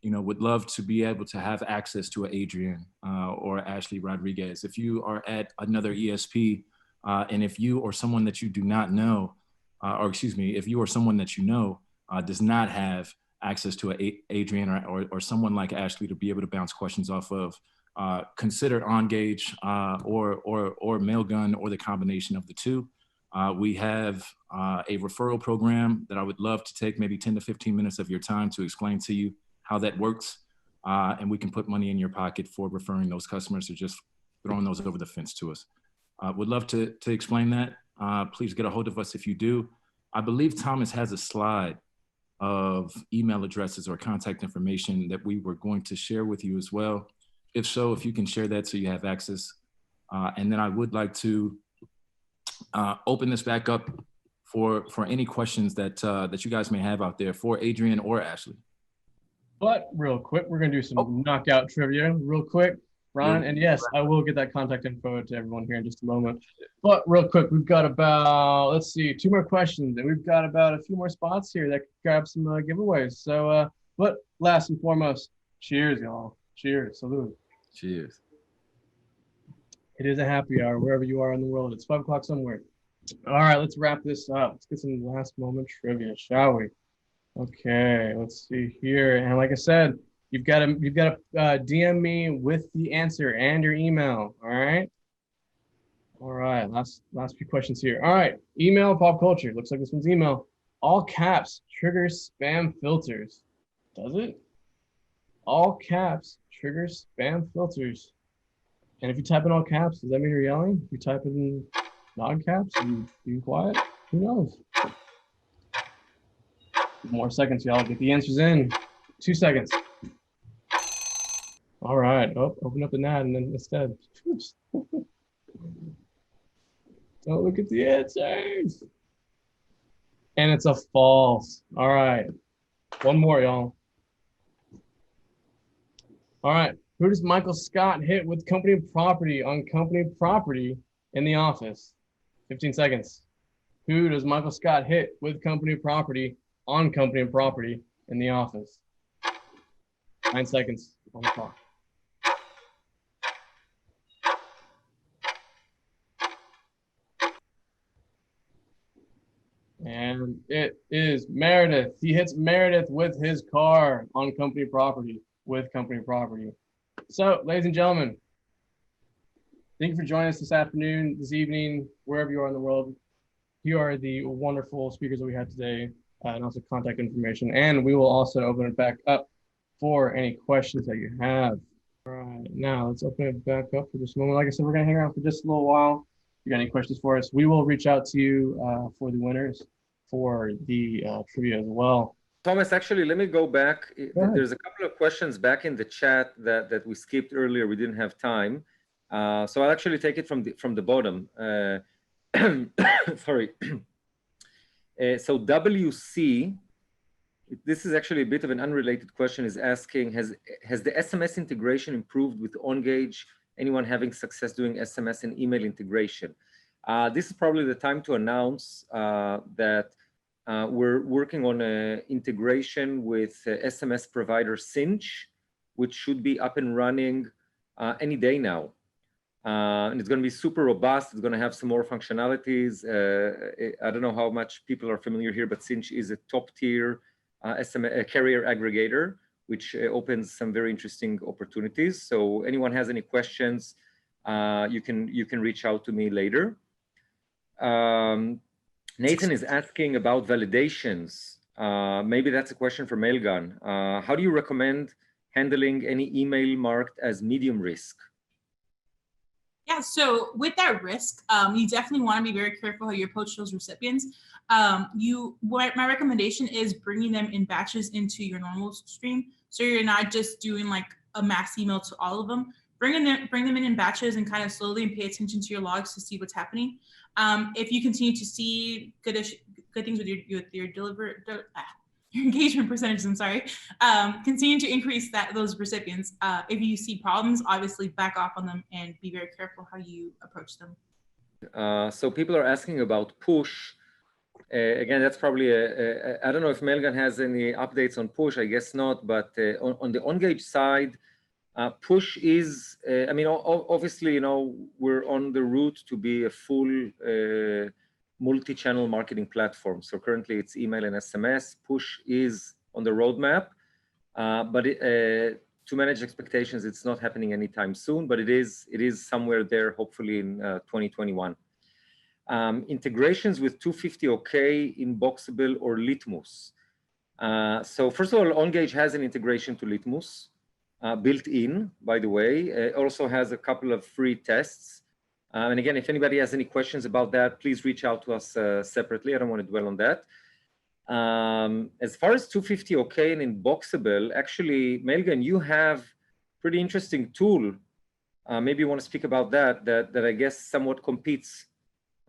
would love to be able to have access to an Adrian or Ashley Rodriguez. If you are at another ESP, and if you or someone that you do not know, if you or someone that you know does not have access to an Adrian or someone like Ashley to be able to bounce questions off of, consider Ongage or Mailgun or the combination of the two. We have a referral program that I would love to take maybe 10 to 15 minutes of your time to explain to you how that works. And we can put money in your pocket for referring those customers or just throwing those over the fence to us. Would love to explain that. Please get a hold of us if you do. I believe Thomas has a slide of email addresses or contact information that we were going to share with you as well. If so, if you can share that so you have access. And then I would like to open this back up for any questions that you guys may have out there for Adrian or Ashley. But real quick, we're gonna do some knockout trivia real quick, Ron. And yes, I will get that contact info to everyone here in just a moment. But real quick, we've got about, let's see, 2 more questions, and we've got about a few more spots here that could grab some giveaways. So, but last and foremost, cheers, y'all. Cheers, salute. Cheers. It is a happy hour wherever you are in the world. It's 5 o'clock somewhere. All right, let's wrap this up. Let's get some last moment trivia, shall we? Okay, let's see here. And like I said, you've got to DM me with the answer and your email. All right. All right. Last few questions here. All right. Email pop culture. Looks like this one's email. All caps triggers spam filters. Does it? All caps triggers spam filters. And if you type in all caps, does that mean you're yelling? If you type in non-caps, are you being quiet? Who knows? More seconds, y'all. Get the answers in. 2 seconds. All right. Oh, open up the NAT and then instead. Don't look at the answers. And it's a false. All right. One more, y'all. All right. Who does Michael Scott hit with company property on company property in The Office? 15 seconds. Who does Michael Scott hit with company property on company property in The Office? 9 seconds on the clock. And it is Meredith. He hits Meredith with his car on company property with company property. So, ladies and gentlemen, thank you for joining us this afternoon, this evening, wherever you are in the world. Here are the wonderful speakers that we had today, and also contact information. And we will also open it back up for any questions that you have. All right, now let's open it back up for just a moment. Like I said, we're going to hang around for just a little while. If you got any questions for us, we will reach out to you for the winners for the trivia as well. Thomas, actually, let me go back. There's a couple of questions back in the chat that we skipped earlier. We didn't have time. So I'll actually take it from the bottom. Sorry. So WC, this is actually a bit of an unrelated question, is asking, has the SMS integration improved with Ongage? Anyone having success doing SMS and email integration? This is probably the time to announce that we're working on an integration with SMS provider Cinch, which should be up and running any day now. And it's going to be super robust. It's going to have some more functionalities. I don't know how much people are familiar here, but Cinch is a top-tier carrier aggregator, which opens some very interesting opportunities. So anyone has any questions, you can reach out to me later. Nathan is asking about validations. Maybe that's a question for Mailgun. How do you recommend handling any email marked as medium risk? Yeah, so with that risk, you definitely want to be very careful how you approach those recipients. My recommendation is bringing them in batches into your normal stream. So you're not just doing like a mass email to all of them. Bring them in batches and kind of slowly and pay attention to your logs to see what's happening. If you continue to see good things with your engagement percentages, I'm sorry, continue to increase those recipients. If you see problems, obviously back off on them and be very careful how you approach them. So people are asking about push. Again, that's probably I don't know if Mailgun has any updates on push. I guess not, but on the Ongage side, push is, I mean, obviously, you know, we're on the route to be a full multi-channel marketing platform. So currently it's email and SMS. Push is on the roadmap, but to manage expectations, it's not happening anytime soon, but it is somewhere there, hopefully in 2021. Integrations with 250OK, Inboxable, or Litmus. So first of all, Ongage has an integration to Litmus. Built in, by the way. It also has a couple of free tests. And again, if anybody has any questions about that, please reach out to us separately. I don't want to dwell on that. As far as 250OK and Inboxable, actually, Mailgun, you have pretty interesting tool. Maybe you want to speak about that I guess somewhat competes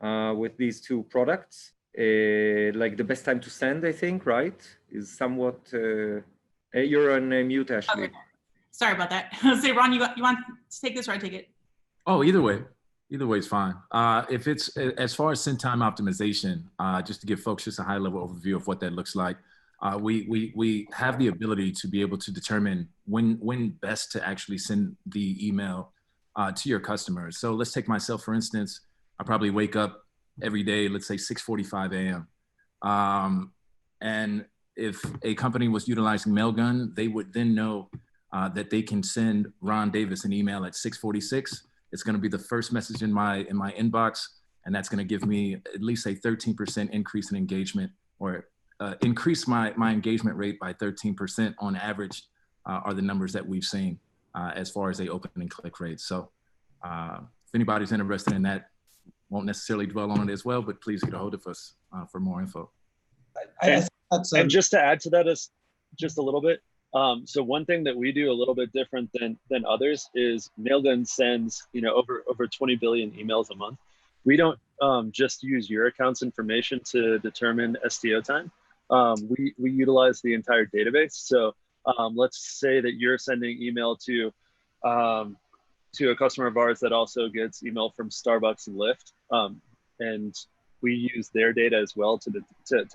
with these two products. like the best time to send, I think, right? Is somewhat, you're on mute, Ashley. Okay. Sorry about that. I'll say, Ron, you want to take this or I take it? Oh, either way is fine. If it's as far as send time optimization, just to give folks just a high level overview of what that looks like. We have the ability to be able to determine when best to actually send the email to your customers. So let's take myself, for instance. I probably wake up every day, let's say 6:45 a.m. And if a company was utilizing Mailgun, they would then know that they can send Ron Davis an email at 6:46. It's going to be the first message in my inbox, and that's going to give me at least a 13% increase in engagement, or increase my engagement rate by 13% on average, are the numbers that we've seen as far as the open and click rates. So if anybody's interested in that, won't necessarily dwell on it as well, but please get a hold of us for more info. And just to add to that is just a little bit. So one thing that we do a little bit different than others is Mailgun sends, over 20 billion emails a month. We don't just use your account's information to determine STO time. We utilize the entire database. So let's say that you're sending email to a customer of ours that also gets email from Starbucks and Lyft, and we use their data as well to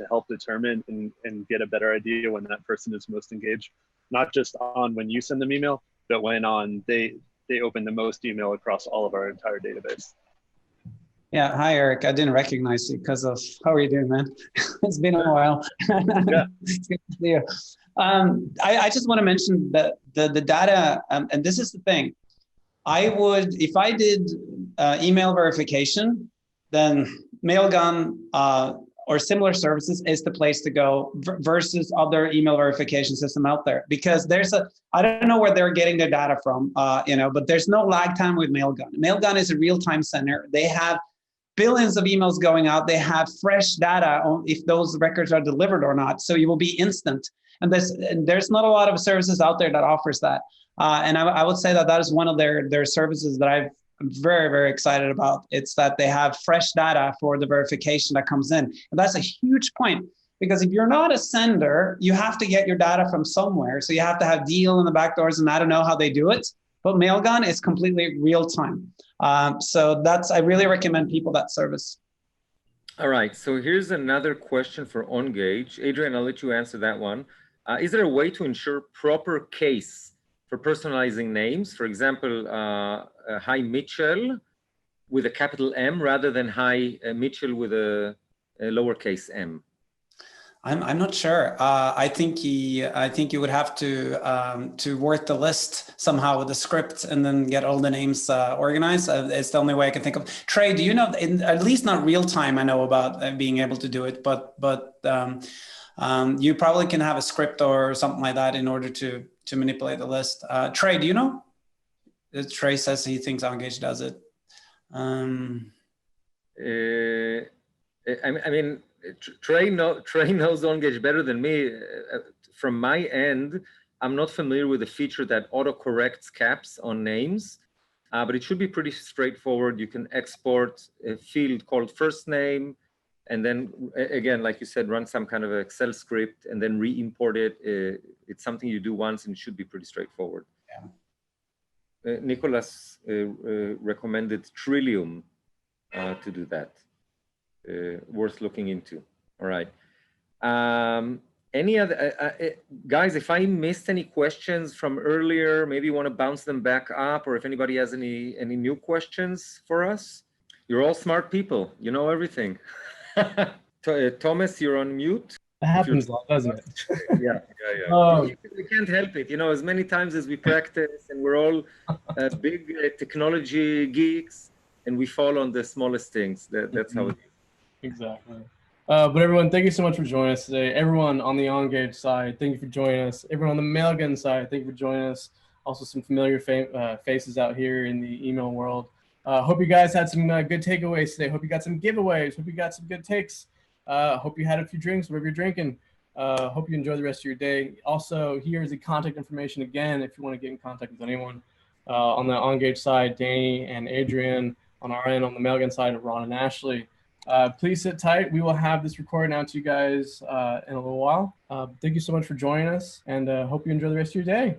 help determine and get a better idea when that person is most engaged, not just on when you send them email, but when they open the most email across all of our entire database. Yeah, hi Eric. I didn't recognize you because of how are you doing, man? It's been a while. Yeah. It's good to see you. I just want to mention that the data, and this is the thing. I would, if I did email verification, then Mailgun or similar services is the place to go versus other email verification system out there, because I don't know where they're getting their data from, but there's no lag time with Mailgun. Mailgun is a real-time center. They have billions of emails going out. They have fresh data on if those records are delivered or not. So you will be instant. And there's not a lot of services out there that offers that. And I would say that is one of their services that I'm very, very excited about. It's that they have fresh data for the verification that comes in. And that's a huge point, because if you're not a sender, you have to get your data from somewhere. So you have to have deal in the back doors, and I don't know how they do it, but Mailgun is completely real time. So I really recommend people that service. All right, so here's another question for Ongage. Adrian, I'll let you answer that one. Is there a way to ensure proper case for personalizing names? For example, hi Mitchell with a capital M rather than hi Mitchell with a lowercase m. I'm not sure. I think you would have to work the list somehow with the script and then get all the names organized. It's the only way I can think of. Trey, do you know? At least not real time. I know about being able to do it, but you probably can have a script or something like that in order to manipulate the list. Trey, do you know? Trey says he thinks Ongage does it. I mean, Trey knows Ongage better than me. From my end, I'm not familiar with the feature that auto-corrects caps on names, but it should be pretty straightforward. You can export a field called first name, and then again, like you said, run some kind of Excel script and then re-import it. It's something you do once and it should be pretty straightforward. Yeah. Nicholas recommended Trillium to do that. Worth looking into. All right. Any other guys? If I missed any questions from earlier, maybe you want to bounce them back up, or if anybody has any new questions for us. You're all smart people. You know everything. Thomas, you're on mute. That happens a lot, doesn't it? Yeah. We can't help it. As many times as we practice, and we're all big technology geeks, and we fall on the smallest things. That's how it is. Exactly. But everyone, thank you so much for joining us today. Everyone on the Ongage side, thank you for joining us. Everyone on the Mailgun side, thank you for joining us. Also some familiar faces out here in the email world. Hope you guys had some good takeaways today. Hope you got some giveaways. Hope you got some good takes. Hope you had a few drinks, whatever you're drinking. Hope you enjoy the rest of your day. Also, here's the contact information again if you want to get in contact with anyone. On the Ongage side, Danny and Adrian. On our end, on the Mailgun side, Ron and Ashley. Please sit tight. We will have this recording out to you guys in a little while. Thank you so much for joining us, and hope you enjoy the rest of your day.